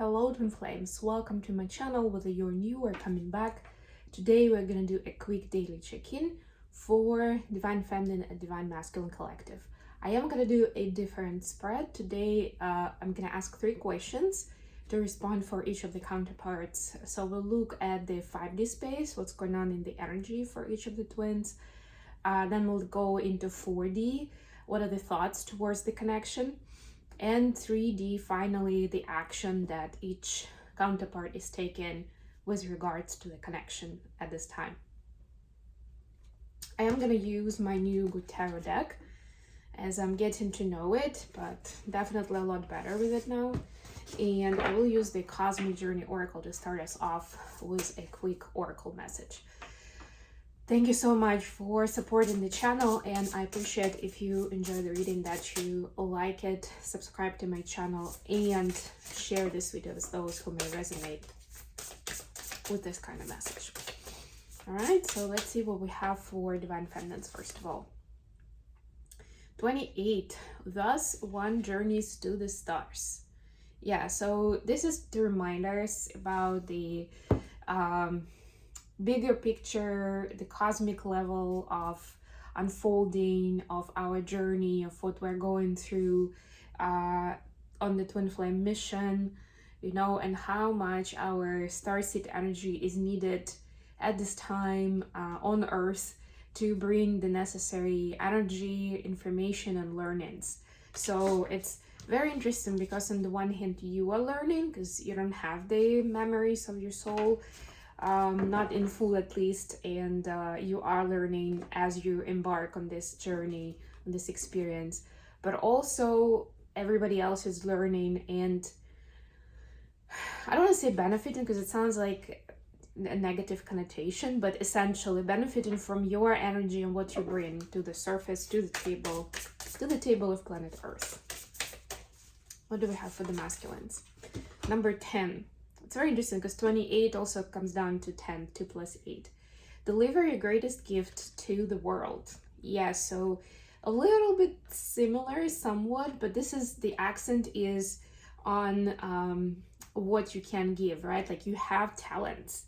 Hello twin flames, welcome to my channel. Whether you're new or coming back, today we're gonna do a quick daily check-in for Divine Feminine and Divine Masculine Collective. I am gonna do a different spread today. I'm gonna ask 3 questions to respond for each of the counterparts. So we'll look at the 5D space, what's going on in the energy for each of the twins. Then we'll go into 4D, what are the thoughts towards the connection, and 3D, finally, the action that each counterpart is taking with regards to the connection at this time. I am going to use my new good tarot deck as I'm getting to know it, but definitely a lot better with it now. And I will use the Cosmic Journey Oracle to start us off with a quick oracle message. Thank you so much for supporting the channel, and I appreciate if you enjoy the reading that you like it, subscribe to my channel, and share this video with those who may resonate with this kind of message. All right, so let's see what we have for Divine Feminines first of all. 28, thus one journeys to the stars. Yeah, so this is to remind us about the bigger picture, the cosmic level of unfolding of our journey, of what we're going through on the twin flame mission, you know, and how much our starseed energy is needed at this time on Earth to bring the necessary energy, information, and learnings. So it's very interesting because on the one hand you are learning because you don't have the memories of your soul, not in full at least, and you are learning as you embark on this journey, on this experience, but also everybody else is learning, and I don't want to say benefiting because it sounds like a negative connotation, but essentially benefiting from your energy and what you bring to the surface, to the table of planet Earth. What do we have for the masculines? Number 10. It's very interesting because 28 also comes down to 10, 2 plus 8. Deliver your greatest gift to the world. Yeah, so a little bit similar somewhat, but this is, the accent is on what you can give, right? Like you have talents.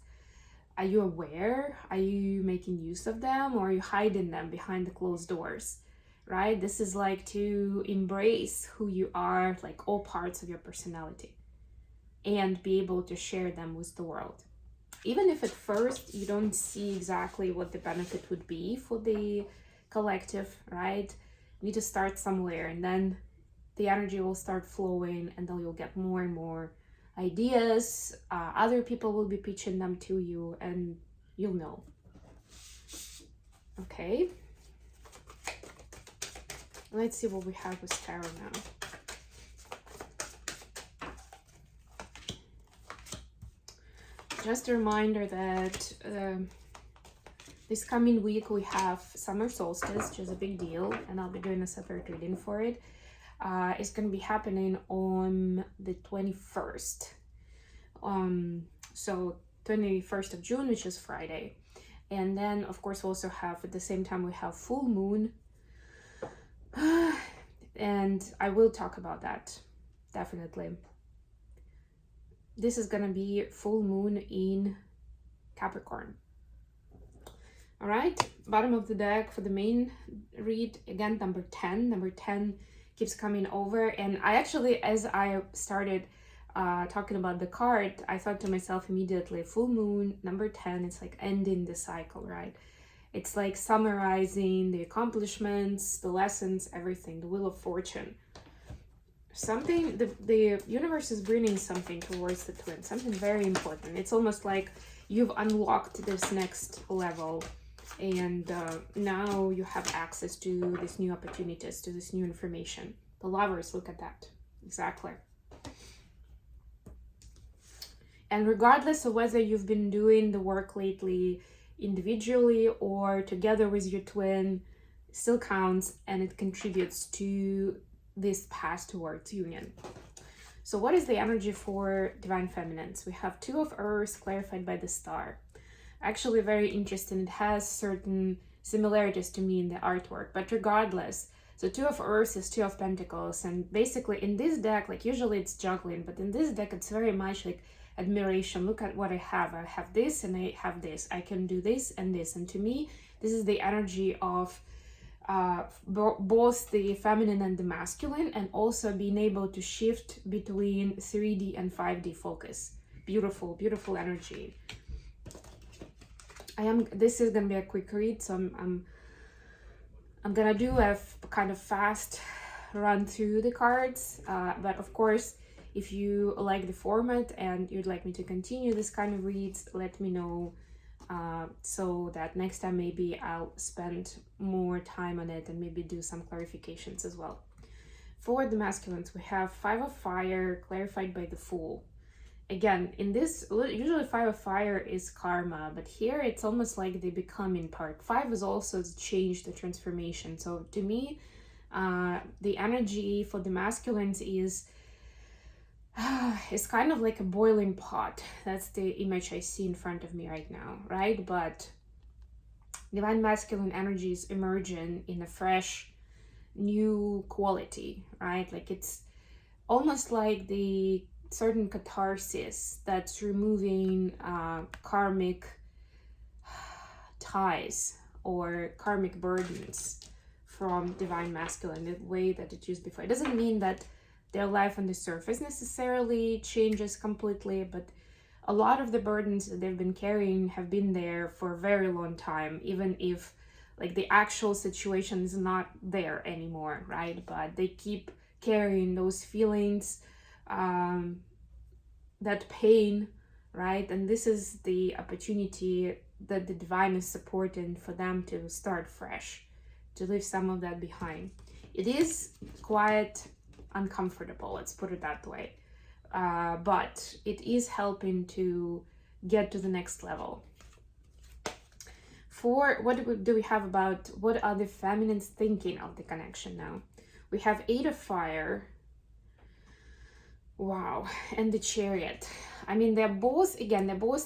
Are you aware? Are you making use of them, or are you hiding them behind the closed doors, right? This is like to embrace who you are, like all parts of your personality, and be able to share them with the world. Even if at first you don't see exactly what the benefit would be for the collective, right? You need to start somewhere, and then the energy will start flowing, and then you'll get more and more ideas. Other people will be pitching them to you, and you'll know. Okay. Let's see what we have with tarot now. Just a reminder that this coming week we have summer solstice, which is a big deal, and I'll be doing a separate reading for it. It's going to be happening on the 21st. So 21st of June, which is Friday. And then, of course, we also have, at the same time, we have full moon. And I will talk about that, definitely. This is gonna be full moon in Capricorn. All right, bottom of the deck for the main read, again, number 10. Number 10 keeps coming over, and I actually, as I started talking about the card, I thought to myself immediately, full moon, number 10, it's like ending the cycle, right? It's like summarizing the accomplishments, the lessons, everything, the wheel of fortune. Something, the universe is bringing something towards the twins, something very important. It's almost like you've unlocked this next level, and now you have access to these new opportunities, to this new information. The Lovers, look at that. Exactly. And regardless of whether you've been doing the work lately individually or together with your twin, still counts, and it contributes to this path towards union. So what is the energy for Divine Feminines? We have 2 of Earth clarified by the star. Actually very interesting. It has certain similarities to me in the artwork, but regardless, So Two of Earth is Two of Pentacles, and basically in this deck, like usually it's juggling, but in this deck it's very much like admiration. Look at what I have. I have this and I have this. I can do this and this. And to me, this is the energy of both the feminine and the masculine, and also being able to shift between 3D and 5D focus. Beautiful, beautiful energy. This is gonna be a quick read, so I'm gonna do a kind of fast run through the cards, but of course, if you like the format and you'd like me to continue this kind of reads, let me know, so that next time maybe I'll spend more time on it and maybe do some clarifications as well. For the masculines, we have Five of Fire clarified by the Fool. Again, in this, usually Five of Fire is karma, but here it's almost like they become in part. Five is also the change, the transformation. So to me, the energy for the masculines is it's kind of like a boiling pot. That's the image I see in front of me right now, right? But divine masculine energy is emerging in a fresh, new quality, right? Like it's almost like the certain catharsis that's removing karmic ties or karmic burdens from divine masculine the way that it used before. It doesn't mean that their life on the surface necessarily changes completely, but a lot of the burdens that they've been carrying have been there for a very long time, even if like the actual situation is not there anymore, right? But they keep carrying those feelings, that pain, right? And this is the opportunity that the divine is supporting for them to start fresh, to leave some of that behind. It is quite uncomfortable, let's put it that way, but it is helping to get to the next level. For what do we have about what are the feminines thinking of the connection now? We have Eight of Fire, wow, and the Chariot. I mean, they're both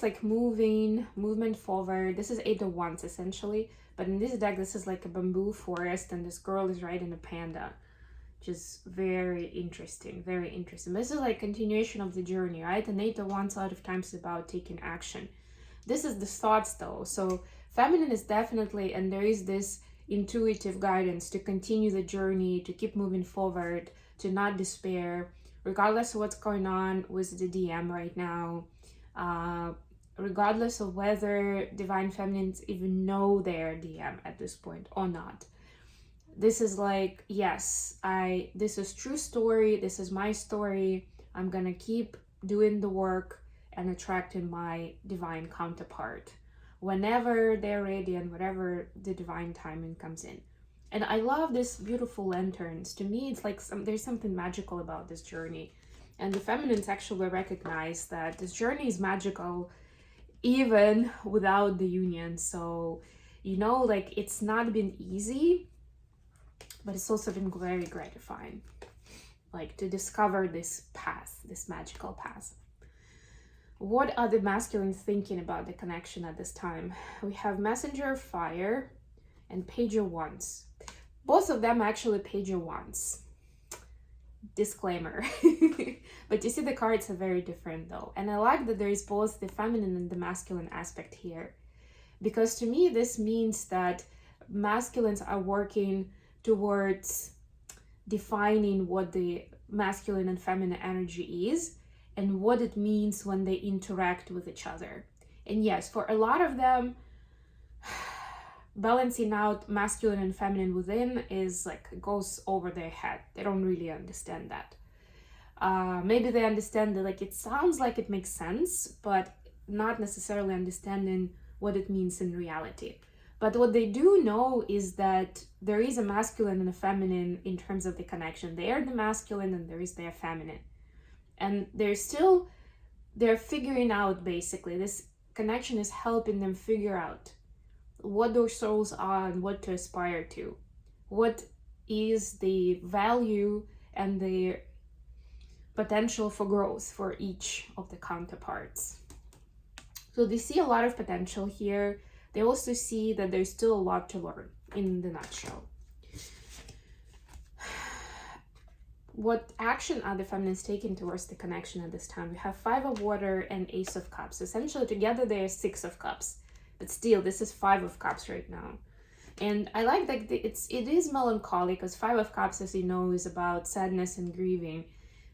like movement forward. This is Eight of Wands essentially, but in this deck this is like a bamboo forest and this girl is riding a panda, which is very interesting, very interesting. This is like continuation of the journey, right? And Eight of Wands a lot of times is about taking action. This is the thoughts though, so feminine is definitely, and there is this intuitive guidance to continue the journey, to keep moving forward, to not despair, regardless of what's going on with the DM right now, regardless of whether divine feminines even know their DM at this point or not. This is like, yes, this is true story, this is my story, I'm gonna keep doing the work and attracting my divine counterpart whenever they're ready and whatever the divine timing comes in. And I love these beautiful lanterns. To me, it's like there's something magical about this journey. And the feminines actually recognize that this journey is magical even without the union. So, you know, like it's not been easy, but it's also been very gratifying, like to discover this path, this magical path. What are the masculines thinking about the connection at this time? We have Messenger of Fire and Page of Wands. Both of them actually Page of Wands. Disclaimer. But you see the cards are very different though. And I like that there is both the feminine and the masculine aspect here. Because to me, this means that masculines are working towards defining what the masculine and feminine energy is and what it means when they interact with each other. And yes, for a lot of them, balancing out masculine and feminine within is like goes over their head. They don't really understand that. Maybe they understand that like it sounds like it makes sense, but not necessarily understanding what it means in reality. But what they do know is that there is a masculine and a feminine in terms of the connection. They are the masculine and there is their feminine. And they're figuring out basically. This connection is helping them figure out what their souls are and what to aspire to. What is the value and the potential for growth for each of the counterparts. So they see a lot of potential here. They also see that there's still a lot to learn in the nutshell. what action are the feminines taking towards the connection at this time? We have 5 of water and Ace of Cups. Essentially together they are 6 of Cups, but still this is 5 of Cups right now. And I like that it is melancholy, because 5 of Cups, as you know, is about sadness and grieving.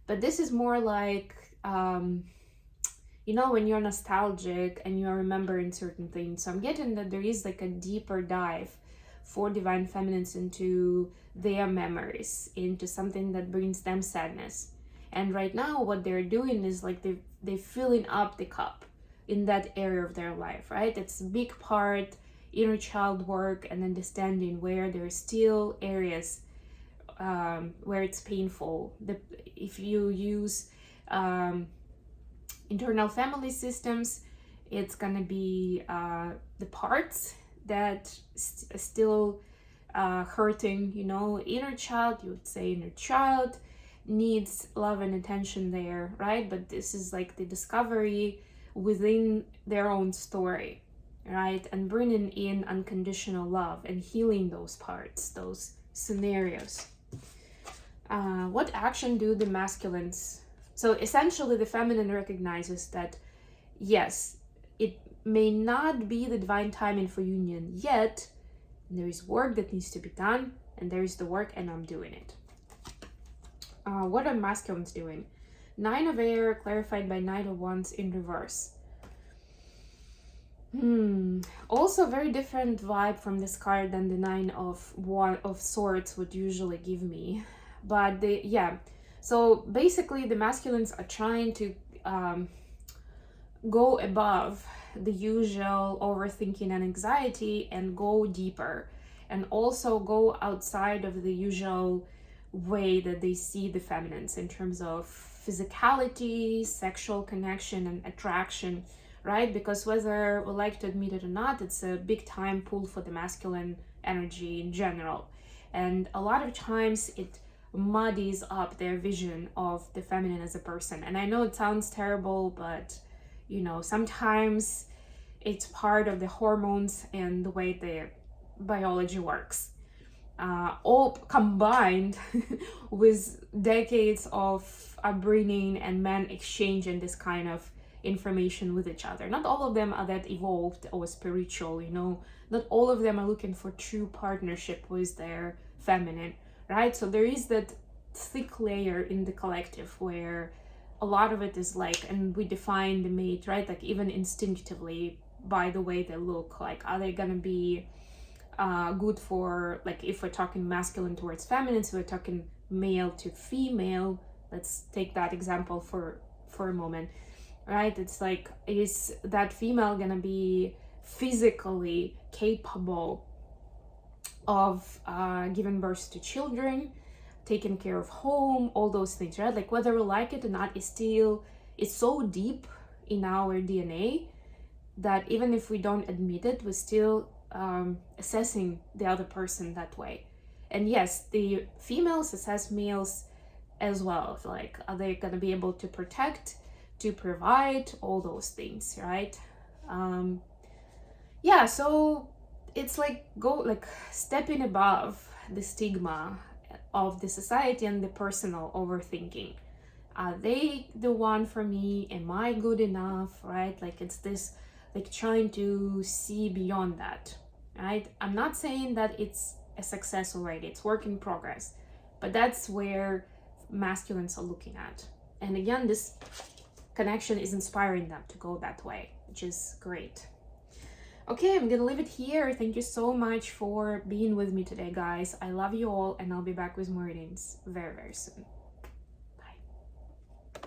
But this is more like, you know, when you're nostalgic and you're remembering certain things. So I'm getting that there is like a deeper dive for divine feminines into their memories, into something that brings them sadness. And right now what they're doing is like they're filling up the cup in that area of their life, right? It's a big part, inner child work and understanding where there are still areas where it's painful. If you use internal family systems, it's gonna be the parts that still hurting, you know. Inner child, you would say inner child needs love and attention there, right? But this is like the discovery within their own story, right? And bringing in unconditional love and healing those parts, those scenarios. What action do the masculines? So essentially the feminine recognizes that, yes, it may not be the divine timing for union yet. There is work that needs to be done, and there is the work, and I'm doing it. What are masculines doing? 9 of Air clarified by Knight of Wands in reverse. Also very different vibe from this card than the 9 of Swords would usually give me. But so basically the masculines are trying to go above the usual overthinking and anxiety and go deeper, and also go outside of the usual way that they see the feminines in terms of physicality, sexual connection and attraction, right? Because whether we like to admit it or not, it's a big time pull for the masculine energy in general, and a lot of times it muddies up their vision of the feminine as a person. And I know it sounds terrible, but you know, sometimes it's part of the hormones and the way the biology works, all combined with decades of upbringing and men exchanging this kind of information with each other. Not all of them are that evolved or spiritual, you know. Not all of them are looking for true partnership with their feminine, right? So there is that thick layer in the collective where a lot of it is like, and we define the mate, right? Like even instinctively by the way they look. Like, are they gonna be good for, like, if we're talking masculine towards feminine, so we're talking male to female, let's take that example for a moment, right? It's like, is that female gonna be physically capable of giving birth to children, taking care of home, all those things, right? Like whether we like it or not, it's so deep in our DNA that even if we don't admit it, we're still assessing the other person that way. And yes, the females assess males as well. Like, are they gonna be able to protect, to provide, all those things, right? So it's like stepping above the stigma of the society and the personal overthinking. Are they the one for me? Am I good enough, right? Like, it's this, like, trying to see beyond that, right? I'm not saying that it's a success already, it's work in progress, but that's where masculines are looking at. And again, this connection is inspiring them to go that way, which is great. Okay, I'm gonna leave it here. Thank you so much for being with me today, guys. I love you all, and I'll be back with more readings very, very soon.